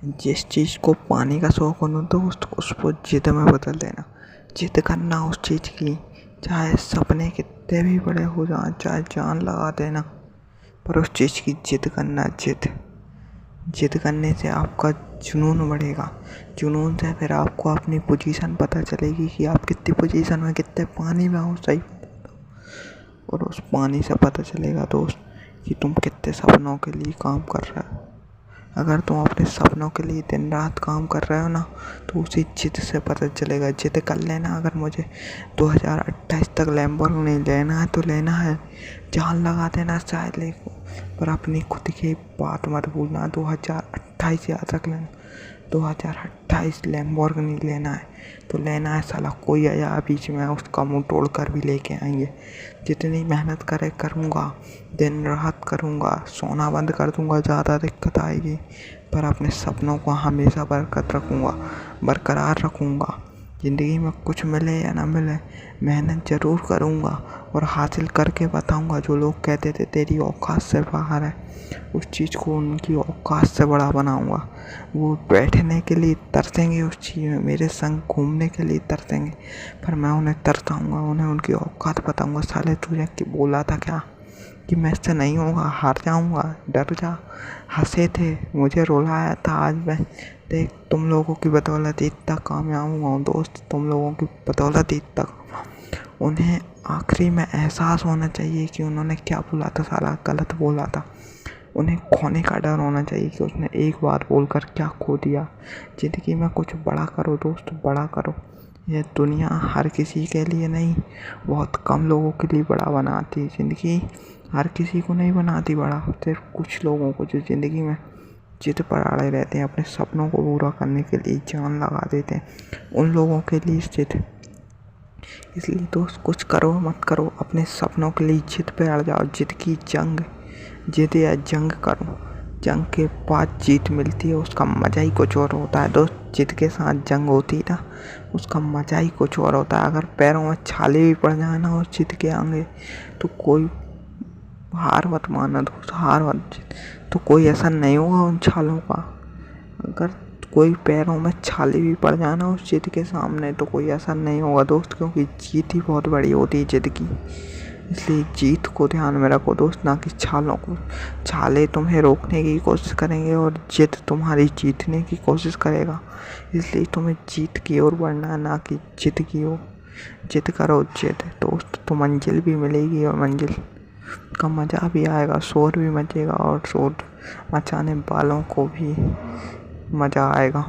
जिस चीज़ को पाने का शौक हो ना दोस्त, उसको जिद में बदल देना। जिद करना उस चीज़ की, चाहे सपने कितने भी बड़े हो जाएं, चाहे जान लगा देना, पर उस चीज़ की जिद करना। जिद करने से आपका जुनून बढ़ेगा। जुनून से फिर आपको अपनी पोजीशन पता चलेगी कि आप कितनी पोजीशन में, कितने पानी में हो, सही। और उस पानी से पता चलेगा दोस्त कि तुम कितने सपनों के लिए काम कर रहे हो। अगर तुम अपने सपनों के लिए दिन रात काम कर रहे हो ना, तो उसी जिद से पता चलेगा। जिद कर लेना, अगर मुझे 2028 तक लैम्बोर्गिनी लेना है तो लेना है, जान लगा देना शायद ले, पर अपनी खुद की बात मत भूलना। 2028 याद रख लेना, 2028 लैम्बोर्गिनी लेना है तो लेना है साला। कोई आया बीच में, उसका मुंह तोड़ कर भी लेके आएंगे। जितनी मेहनत करूँगा, दिन रात करूँगा, सोना बंद कर दूँगा, ज़्यादा दिक्कत आएगी, पर अपने सपनों को हमेशा बरकरार रखूँगा। ज़िंदगी में कुछ मिले या ना मिले, मेहनत ज़रूर करूँगा और हासिल करके बताऊँगा। जो लोग कहते थे तेरी औकात से बाहर है, उस चीज़ को उनकी औकात से बड़ा बनाऊँगा। वो बैठने के लिए तरसेंगे उस चीज़ में, मेरे संग घूमने के लिए तरसेंगे, पर मैं उन्हें तरसाऊँगा, उन्हें उनकी औकात बताऊँगा। साले तुझे कि बोला था क्या कि मैं इससे नहीं होगा, हार जाऊँगा, डर जा। हंसे थे, मुझे रुलाया था, आज मैं देख तुम लोगों की बदौलत इतना कामयाब हुआ हूँ दोस्त। तुम लोगों की बदौलत इतना उन्हें आखिरी में एहसास होना चाहिए कि उन्होंने क्या बोला था, साला गलत बोला था। उन्हें खोने का डर होना चाहिए कि उसने एक बात बोलकर क्या खो दिया। ज़िंदगी में कुछ बड़ा करो दोस्त, बड़ा करो। ये दुनिया हर किसी के लिए नहीं, बहुत कम लोगों के लिए बड़ा बनाती है। ज़िंदगी हर किसी को नहीं बनाती बड़ा, सिर्फ कुछ लोगों को, जो ज़िंदगी में जिद पर अड़े रहते हैं, अपने सपनों को पूरा करने के लिए जान लगा देते हैं। उन लोगों के लिए जिद। इसलिए दोस्त कुछ करो मत करो, अपने सपनों के लिए जिद पे अड़ जाओ। जिद की जंग, जिद या जंग करो, जंग के बाद जीत मिलती है, उसका मज़ा ही कुछ और होता है दोस्त। जिद के साथ जंग होती है ना, उसका मज़ा ही कुछ और होता है। अगर पैरों में छाले भी पड़ जाए ना उस जिद के आगे, तो कोई हार मत मानना दोस्त, हार मत, तो कोई असर नहीं होगा उन छालों का। अगर कोई पैरों में छाले भी पड़ जाए ना उस जिद के सामने, तो कोई असर नहीं होगा दोस्त, क्योंकि जीत ही बहुत बड़ी होती है जिद की। इसलिए जीत को ध्यान में रखो दोस्त, ना कि छालों को। छाले तुम्हें रोकने की कोशिश करेंगे और जिद तुम्हारी जीतने की कोशिश करेगा। इसलिए तुम्हें जीत की ओर बढ़ना है, ना कि जिद की ओर। जिद करो जिद दोस्त, तो मंजिल भी मिलेगी और मंजिल का मज़ा भी आएगा, शोर भी मचेगा और शोर मचाने वालों को भी मज़ा आएगा।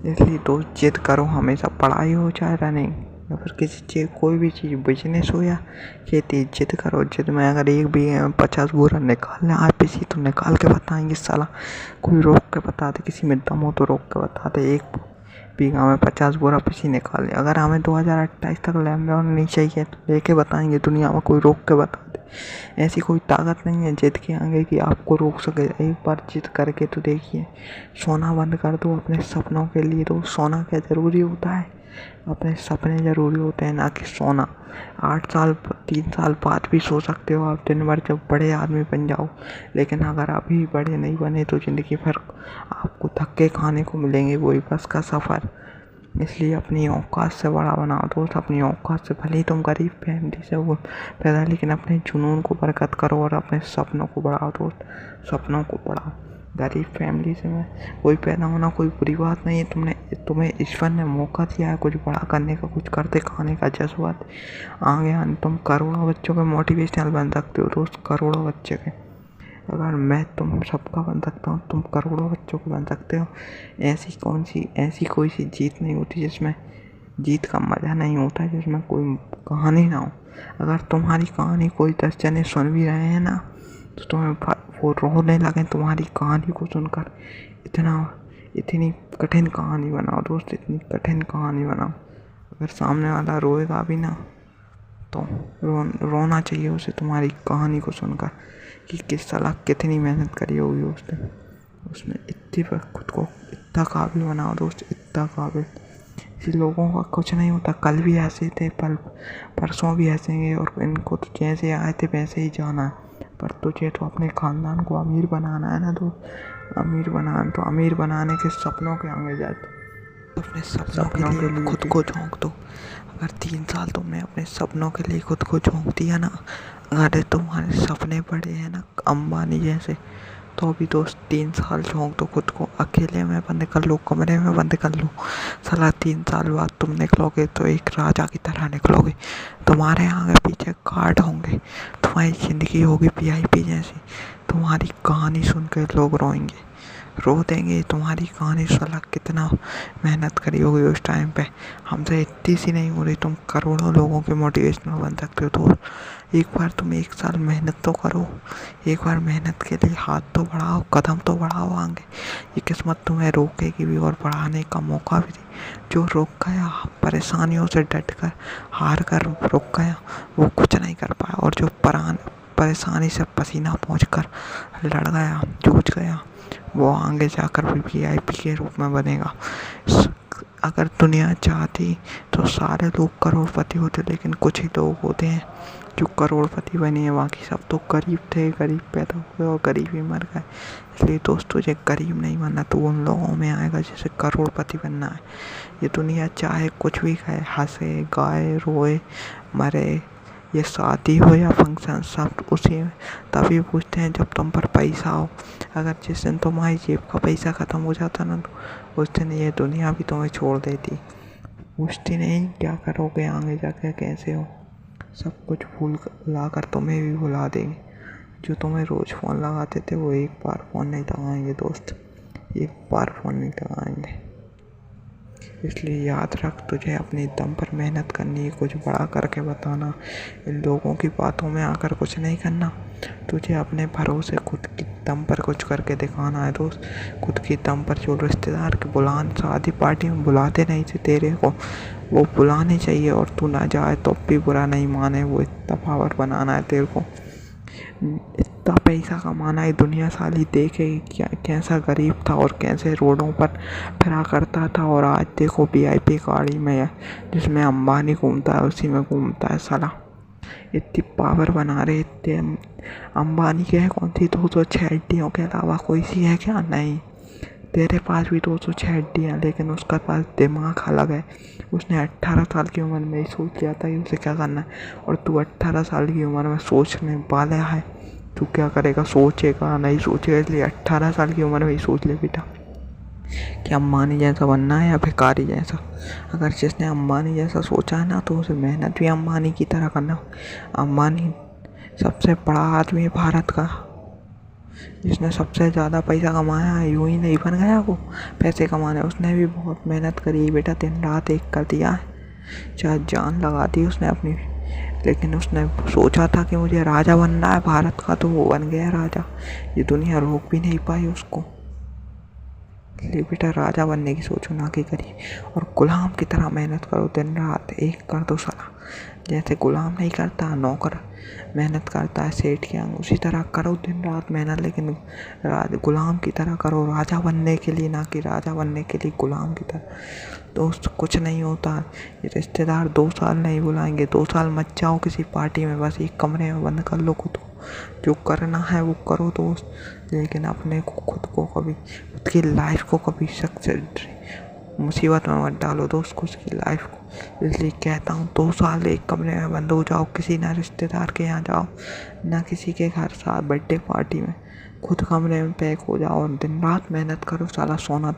इसलिए दोस्त जिद करो हमेशा, पढ़ाई हो चाहे रनिंग या फिर किसी चीज़, कोई भी चीज़, बिजनेस हो या खेती, जिद करो। जिद में अगर एक बीघे में 50 बोरा निकालने आए पीसी, तो निकाल के बताएंगे साला। कोई रोक के बता दे, किसी में दम हो तो रोक के बता दे, एक बीघा में 50 बोरा पीसी निकाल। अगर हमें 2028 तक लैम्बोर्गिनी चाहिए तो लेके बताएंगे दुनिया में, कोई रोक के बता दे। ऐसी कोई ताकत नहीं है जिद के आगे कि आपको रोक सके। एक बार जिद करके तो देखिए, सोना बंद कर दो अपने सपनों के लिए। तो सोना क्या ज़रूरी होता है, अपने सपने ज़रूरी होते हैं, ना कि सोना। 8 साल 3 साल बाद भी सो सकते हो आप दिन भर, जब बड़े आदमी बन जाओ। लेकिन अगर अभी बड़े नहीं बने तो ज़िंदगी भर आपको धक्के खाने को मिलेंगे, वही बस का सफ़र। इसलिए अपनी औकात से बड़ा बनाओ दोस्त, अपनी औकात से, भले ही तुम गरीब फैमिली से वो पैदा, लेकिन अपने जुनून को बरकत करो और अपने सपनों को बढ़ाओ दोस्त, सपनों को बढ़ाओ। गरीब फैमिली से में कोई पैदा होना कोई बुरी बात नहीं है। तुम्हें ईश्वर ने मौका दिया है कुछ बड़ा करने का, कुछ करते खाने का जज्बात आगे आने। तुम करोड़ों बच्चों के मोटिवेशनल बन सकते हो दोस्त, करोड़ों बच्चे के। अगर मैं तुम सबका बन सकता हूँ, तुम करोड़ों बच्चों को बन सकते हो। ऐसी कोई सी जीत नहीं होती जिसमें जीत का मज़ा नहीं होता, जिसमें कोई कहानी ना हो। अगर तुम्हारी कहानी कोई 10 जने सुन भी रहे हैं ना, तो तुम्हें वो रोने लगे तुम्हारी कहानी को सुनकर। इतनी कठिन कहानी बनाओ दोस्त, इतनी कठिन कहानी बनाओ। अगर सामने वाला रोएगा भी ना, तो रोना चाहिए उसे तुम्हारी कहानी को सुनकर, कि किस साला कितनी मेहनत करी होगी उसने। उसमें इतनी पर खुद को इतना काबिल बनाओ दोस्त, इतना काबिल। इसी लोगों का कुछ नहीं होता, कल भी ऐसे थे, परसों भी हंसेंगे, और इनको तो जैसे आए थे वैसे ही जाना है। पर तुझे तो अपने खानदान को अमीर बनाना है ना। तो अमीर बनाने के सपनों के आगे जा। अपने सपनों के लिए खुद को झोंक दो। अगर 3 साल तुमने अपने सपनों के लिए खुद को झोंक दिया ना, अगर तुम्हारे सपने बड़े हैं ना अंबानी जैसे, तो भी दोस्त 3 साल झोंक दो खुद को। अकेले में बंद कर लो, कमरे में बंद कर लो। साला 3 साल बाद तुम निकलोगे तो एक राजा की तरह निकलोगे। तुम्हारे आगे पीछे गार्ड होंगे, तुम्हारी ज़िंदगी होगी VIP जैसी। तुम्हारी कहानी सुनकर लोग रोएंगे, रो देंगे। तुम्हारी कहानी साला कितना मेहनत करी होगी उस टाइम पे, हमसे इतनी सी नहीं हो रही। तुम करोड़ों लोगों के मोटिवेशनल बन सकते हो। तो एक बार तुम 1 साल मेहनत तो करो। एक बार मेहनत के लिए हाथ तो बढ़ाओ, कदम तो बढ़ाओ आगे। ये किस्मत तुम्हें रोकेगी भी और बढ़ाने का मौका भी दी। जो रुक गया परेशानियों से डट कर, हार कर रुक गया, वो कुछ नहीं कर पाया। और जो परेशानी से पसीना पहुँच कर लड़ गया, जूझ गया, वो आगे जाकर भी VIP के रूप में बनेगा। अगर दुनिया चाहती तो सारे लोग करोड़पति होते, लेकिन कुछ ही लोग होते हैं जो करोड़पति बने हैं। बाकी सब तो गरीब थे, गरीब पैदा हुए और गरीब ही मर गए। इसलिए दोस्त तुझे गरीब नहीं बनना, तो उन लोगों में आएगा जिसे करोड़पति बनना है। ये दुनिया चाहे कुछ भी कहे, हंसे, गाए, रोए, मरे, ये शादी हो या फंक्शन, सब उसी में तभी पूछते हैं जब तुम पर पैसा हो। अगर जिस दिन तुम्हारी जेब का पैसा ख़त्म हो जाता ना, तो उस दिन ये दुनिया भी तुम्हें छोड़ देती। पूछती नहीं क्या करोगे आगे जाके, कैसे हो। सब कुछ भुला कर तुम्हें भी भुला देंगे। जो तुम्हें रोज़ फ़ोन लगाते थे वो एक बार फ़ोन नहीं लगाएंगे दोस्त, एक बार फ़ोन नहीं लगाएंगे। इसलिए याद रख, तुझे अपनी दम पर मेहनत करनी है, कुछ बड़ा करके बताना। इन लोगों की बातों में आकर कुछ नहीं करना। तुझे अपने भरोसे खुद की दम पर कुछ करके दिखाना है दोस्त। खुद की दम पर जो रिश्तेदार के शादी पार्टी में बुलाते नहीं थे तेरे को, वो बुलाने चाहिए। और तू ना जाए तो भी बुरा नहीं माने। वो इतना पावर बनाना है तेरे को, इतना पैसा कमाना है। दुनिया साली देखे क्या कैसा गरीब था और कैसे रोडों पर फिरा करता था, और आज देखो VIP गाड़ी में है जिसमें अंबानी घूमता है, उसी में घूमता है साला। इतनी पावर बना रहे इतने। अंबानी के है कौन सी 206 हड्डियों के अलावा कोई सी है क्या? नहीं। तेरे पास भी 206 हड्डियाँ, लेकिन उसका पास दिमाग अलग है। उसने 18 साल की उम्र में ही सोच लिया था कि उसे क्या करना है, और तू 18 साल की उम्र में सोचने वाला है तू क्या करेगा, सोचेगा नहीं सोचेगा। इसलिए 18 साल की उम्र में ही सोच ले बेटा कि अंबानी जैसा बनना है या भिखारी जैसा। अगर जिसने अंबानी जैसा सोचा है ना, तो उसे मेहनत भी अंबानी की तरह करना। अंबानी सबसे बड़ा आदमी है भारत का, जिसने सबसे ज़्यादा पैसा कमाया है। यूं ही नहीं बन गया वो पैसे कमाने, उसने भी बहुत मेहनत करी बेटा, दिन रात एक कर दिया है, चाहे जान लगा दी उसने अपनी। लेकिन उसने सोचा था कि मुझे राजा बनना है भारत का, तो वो बन गया राजा। ये दुनिया रोक भी नहीं पाई उसको। इसलिए बेटा राजा बनने की सोचो, ना कि करी। और गुलाम की तरह मेहनत करो, दिन रात एक कर दो साला। जैसे गुलाम नहीं करता, नौकर मेहनत करता है सेठ के आगे, उसी तरह करो दिन रात मेहनत। लेकिन गुलाम की तरह करो, राजा बनने के लिए, ना कि राजा बनने के लिए गुलाम की तरह। दोस्त कुछ नहीं होता। ये रिश्तेदार 2 साल नहीं बुलाएंगे, 2 साल मत जाओ किसी पार्टी में, बस एक कमरे में बंद कर लो खुद को। जो करना है वो करो दोस्त, लेकिन अपने को खुद को कभी, खुद की लाइफ को कभी सक्सेस मुसीबत में मत डालो दोस्त, खुद की लाइफ को। इसलिए कहता हूँ 2 साल एक कमरे में बंद हो जाओ, किसी ना रिश्तेदार के यहाँ जाओ, ना किसी के घर साथ बर्थडे पार्टी में, खुद कमरे में पैक हो जाओ और दिन रात मेहनत करो साला। सोना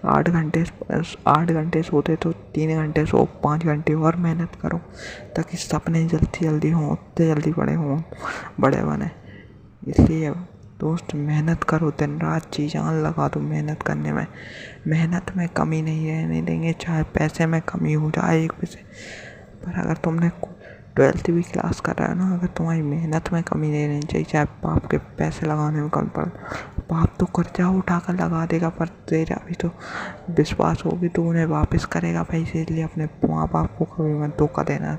8 घंटे सोते तो 3 घंटे सो, 5 घंटे और मेहनत करो, ताकि सपने जल्दी जल्दी हों, उतने जल्दी बड़े बने। इसलिए दोस्त मेहनत करो, दिन रात जी जान लगा दो मेहनत करने में। मेहनत में कमी नहीं रहने देंगे, चाहे पैसे में कमी हो जाए 1 पैसे। पर अगर तुमने 12th भी क्लास कर रहा है ना, अगर तुम्हारी मेहनत में कमी नहीं रहनी चाहिए, चाहे बाप के पैसे लगाने में कमी पड़े। बाप तो कर्जा उठा कर लगा देगा, पर तेरा भी तो विश्वास होगी तो उन्हें वापस करेगा पैसे। इसलिए अपने माँ बाप को कभी मत धोखा देना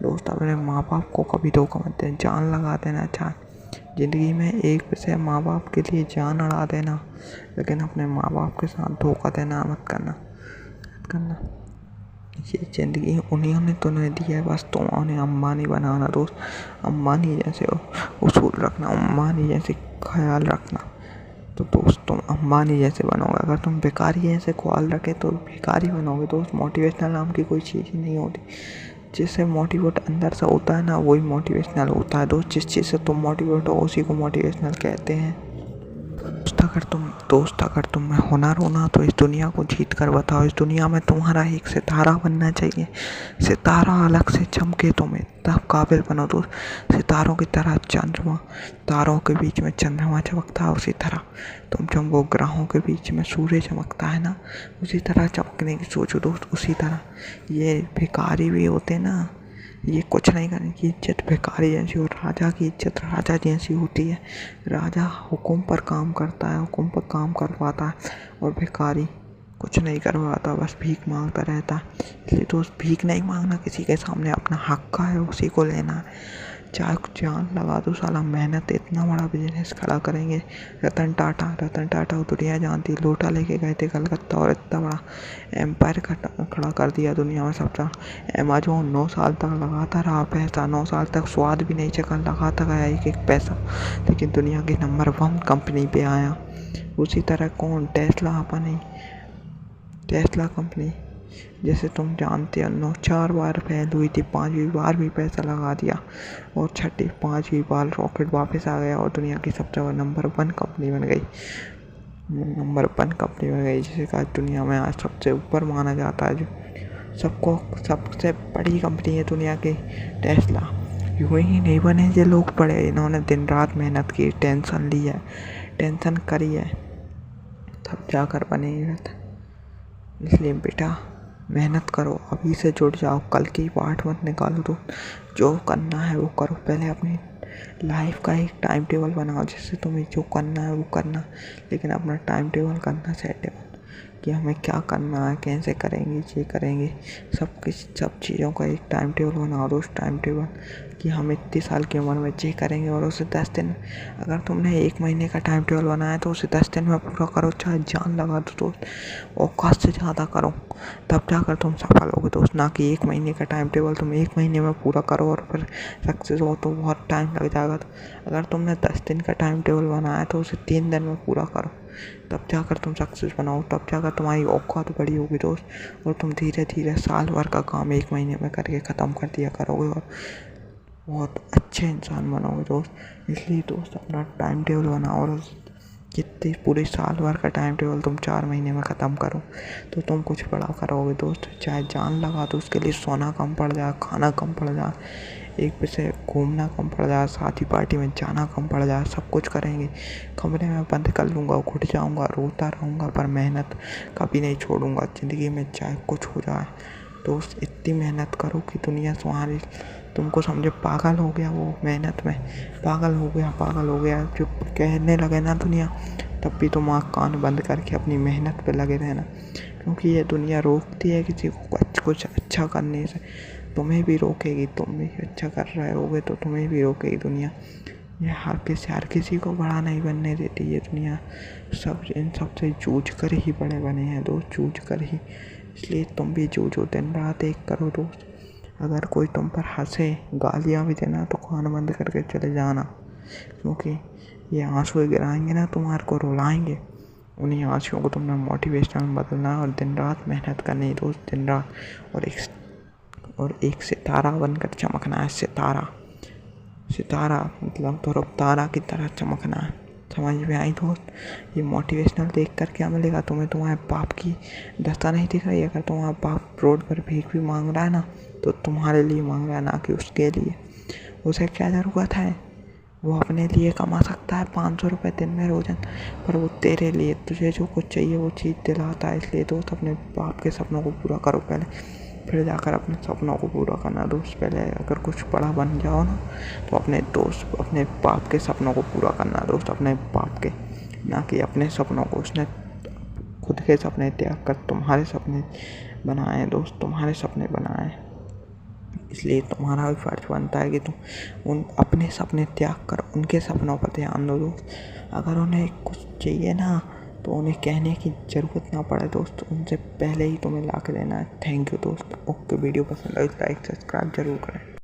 दोस्त, अपने माँ बाप को कभी धोखा मत देना। जान लगा देना, चाहे ज़िंदगी में 1 पैसे माँ बाप के लिए जान अड़ा देना, लेकिन अपने माँ बाप के साथ धोखा देना मत करना। ये ज़िंदगी उन्हीं ने तुम्हें दी है, बस तुम उन्हें अंबानी बनाना दोस्त। अंबानी जैसे उसूल रखना, अंबानी जैसे ख्याल रखना, तो दोस्त तुम अंबानी जैसे बनोगे। अगर तुम भिखारी जैसे ख्याल रखे तो भिखारी बनोगे दोस्त। मोटिवेशनल नाम की कोई चीज़ ही नहीं होती। जिससे मोटिवेट अंदर से होता है ना, वही मोटिवेशनल होता है दोस्त। जिस चीज़ से तुम मोटिवेट हो उसी को मोटिवेशनल कहते हैं। दोस्त अगर तुम में हुनर हो ना, तो इस दुनिया को जीत कर बताओ। इस दुनिया में तुम्हारा एक सितारा बनना चाहिए। सितारा अलग से चमके, तुम्हें तब काबिल बनो दोस्त। सितारों की तरह चंद्रमा, तारों के बीच में चंद्रमा चमकता है, उसी तरह तुम चमको। ग्रहों के बीच में सूर्य चमकता है ना, उसी तरह चमकने की सोचो दोस्त। उसी तरह ये भिखारी भी होते ना, ये कुछ नहीं करने की इज्जत भिखारी जैसी, और राजा की इज्जत राजा जैसी होती है। राजा हुक्म पर काम करता है, हुक्म पर काम करवाता है, और भिखारी कुछ नहीं करवाता, बस भीख मांगता रहता है। इसलिए दोस्त भीख नहीं मांगना किसी के सामने, अपना हक का है उसी को लेना है। चाहे जान लगा दो साला, मेहनत इतना बड़ा बिजनेस खड़ा करेंगे। रतन टाटा दुनिया जानती है, लोटा लेके गए थे कलकत्ता और इतना बड़ा एम्पायर खड़ा कर दिया दुनिया में सबका। अमेज़न 9 साल तक लगाता रहा पैसा, 9 साल तक स्वाद भी नहीं चखा, लगाता गया एक एक पैसा, लेकिन दुनिया की नंबर 1 कंपनी पे आया। उसी तरह कौन, टेस्ला कंपनी, जैसे तुम जानते हो 4 बार फेल हुई थी, 5वीं बार भी पैसा लगा दिया, और 5वीं बार रॉकेट वापस आ गया, और दुनिया की सबसे बड़ी नंबर 1 कंपनी बन गई। जिसे कहा दुनिया में आज सबसे ऊपर माना जाता है। जो सबसे बड़ी कंपनी है दुनिया की, टेस्ला। यूं ही नहीं बने ये लोग बड़े, इन्होंने दिन रात मेहनत की, टेंशन ली है, टेंशन करी है, तब जाकर बने ये रहता। इसलिए बेटा मेहनत करो, अभी से जुट जाओ, कल की बाट मत निकालो। तो जो करना है वो करो। पहले अपनी लाइफ का एक टाइम टेबल बनाओ, जिससे तुम्हें जो करना है वो करना, लेकिन अपना टाइम टेबल करना सेट कि हमें क्या करना है, कैसे करेंगे, ये करेंगे। सब चीज़ों का एक टाइम टेबल बनाओ दोस्त। टाइम टेबल कि हम इतने साल की उम्र में ये करेंगे, और उसे 10 दिन, अगर तुमने 1 महीने का टाइम टेबल बनाया तो उसे 10 दिन में पूरा करो, चाहे जान लगा दो दोस्त, औकात से ज़्यादा करो, तब जाकर तुम सफल होगे दोस्त। ना कि 1 महीने का टाइम टेबल तुम 1 महीने में पूरा करो और फिर सक्सेस हो तो बहुत टाइम लग जाएगा। तो अगर तुमने 10 दिन का टाइम टेबल बनाया तो उसे 3 दिन में पूरा करो, तब जाकर तुम सक्सेस बनाओ, तब जाकर तुम्हारी औकात बड़ी होगी दोस्त, और तुम धीरे धीरे साल भर का काम 1 महीने में करके ख़त्म कर दिया करोगे, और बहुत अच्छे इंसान बनोगे दोस्त। इसलिए दोस्त अपना टाइम टेबल बनाओ, और कितने पूरे साल भर का टाइम टेबल तुम 4 महीने में ख़त्म करो तो तुम कुछ बड़ा करोगे दोस्त। चाहे जान लगा तो उसके लिए सोना कम पड़ जाए, खाना कम पड़ जाए, एक पैसे घूमना कम पड़ जाए, शादी पार्टी में जाना कम पड़ जाए, सब कुछ करेंगे। कमरे में बंद कर लूँगा, घुट जाऊँगा, रोता रहूँगा, पर मेहनत कभी नहीं छोड़ूँगा ज़िंदगी में, चाहे कुछ हो जाए। दोस्त इतनी मेहनत करो कि दुनिया तुम्हारी तुमको समझे पागल हो गया, वो मेहनत में पागल हो गया। जो कहने लगे ना दुनिया, तब भी तुम आँख कान बंद करके अपनी मेहनत पे लगे रहना, क्योंकि ये दुनिया रोकती है किसी को कुछ अच्छा करने से, तुम्हें भी रोकेगी। तुम भी अच्छा कर रहे होगे तो तुम्हें भी रोकेगी दुनिया। ये हर किसी को बड़ा नहीं बनने देती ये दुनिया। इन सबसे जूझ कर ही बड़े बने हैं दोस्त, जूझ कर ही। इसलिए तुम भी जूझो, दिन रात एक करो दोस्त। अगर कोई तुम पर हंसे, गालियाँ भी देना, तो कान बंद करके चले जाना, क्योंकि ये आंसू गिराएंगे ना, तुम्हारे को रुलाएंगे। उन्हीं आंसुओं को तुमने मोटिवेशनल में बदलना है, और दिन रात मेहनत करनी है दोस्त, दिन रात। और एक सितारा बनकर चमकना है। सितारा मतलब ध्रुव तारा की तरह चमकना है। समझ में आई दोस्त? ये मोटिवेशनल देख कर क्या मिलेगा तुम्हें? तुम्हारे बाप की दशा नहीं दिख रही? अगर तुम्हारा बाप रोड पर भीख भी मांग रहा है ना, तो तुम्हारे लिए मांग रहा है, ना कि उसके लिए। उसे क्या ज़रूरत है? वो अपने लिए कमा सकता है 500 रुपये दिन में रोज़ान, पर वो तेरे लिए, तुझे जो कुछ चाहिए वो चीज़ दिलाता है। इसलिए दोस्त अपने बाप के सपनों को पूरा करो पहले, फिर जाकर अपने सपनों को पूरा करना दोस्त। पहले अगर कुछ बड़ा बन जाओ ना, तो अपने बाप के सपनों को पूरा करना दोस्त, अपने बाप के, ना कि अपने सपनों को। उसने खुद के सपने त्याग कर तुम्हारे सपने बनाए दोस्त, तुम्हारे सपने बनाए। इसलिए तुम्हारा भी फर्ज बनता है कि तुम अपने सपने त्याग कर उनके सपनों पर ध्यान दो दोस्त। अगर उन्हें कुछ चाहिए ना, तो उन्हें कहने की ज़रूरत ना पड़े दोस्त, उनसे पहले ही तुम्हें ला के देना है। थैंक यू दोस्त। ओके, वीडियो पसंद आई लाइक सब्सक्राइब जरूर करें।